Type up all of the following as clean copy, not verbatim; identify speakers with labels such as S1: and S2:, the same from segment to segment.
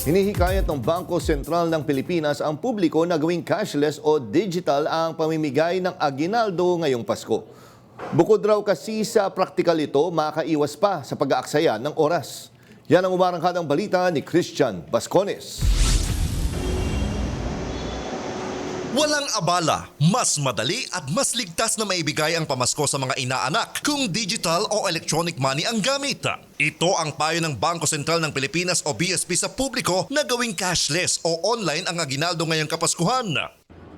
S1: Hinihikayat ng Bangko Sentral ng Pilipinas ang publiko na gawing cashless o digital ang pamimigay ng aginaldo ngayong Pasko. Bukod raw kasi sa praktikal ito, makaiwas pa sa pag-aaksaya ng oras. Yan ang umarangkadang balita ni Christian Bascones.
S2: Walang abala, mas madali at mas ligtas na maibigay ang pamasko sa mga inaanak kung digital o electronic money ang gamit. Ito ang payo ng Bangko Sentral ng Pilipinas o BSP sa publiko na gawing cashless o online ang aginaldo ngayong Kapaskuhan.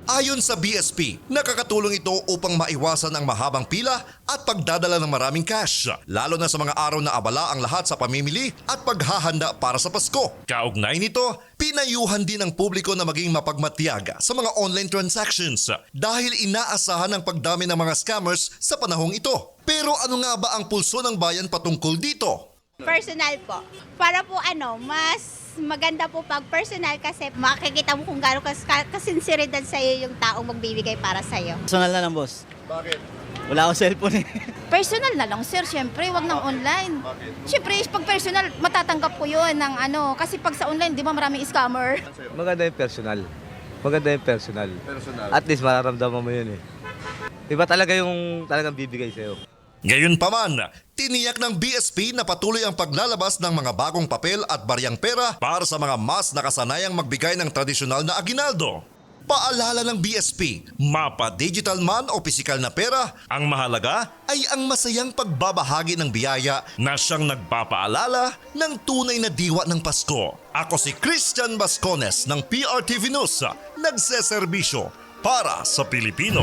S2: Ayon sa BSP, nakakatulong ito upang maiwasan ang mahabang pila at pagdadala ng maraming cash, lalo na sa mga araw na abala ang lahat sa pamimili at paghahanda para sa Pasko. Kaugnay nito, pinayuhan din ng publiko na maging mapagmatyaga sa mga online transactions dahil inaasahan ang pagdami ng mga scammers sa panahong ito. Pero ano nga ba ang pulso ng bayan patungkol dito?
S3: Personal po. Para po mas maganda po pag personal kasi makikita mo kung gaano kasinsiridad sa'yo yung taong magbibigay para sa'yo.
S4: Personal na lang, boss.
S1: Bakit?
S4: Wala akong cellphone eh.
S5: Personal na lang, sir. Siyempre, wag ng online. Siyempre, pag personal, matatanggap ko yun ng kasi pag sa online, di ba maraming scammer?
S6: Maganda yung personal. Maganda yung personal. At least mararamdaman mo yun eh. Iba talaga yung talagang bibigay sa'yo.
S2: Gayunpaman, tiniyak ng BSP na patuloy ang paglalabas ng mga bagong papel at baryang pera para sa mga mas nakasanayang magbigay ng tradisyonal na aginaldo. Paalala ng BSP, mapa digital man o pisikal na pera, ang mahalaga ay ang masayang pagbabahagi ng biyaya na siyang nagpapaalala ng tunay na diwa ng Pasko. Ako si Christian Bascones ng PRTV News, nagseserbisyo para sa Pilipino.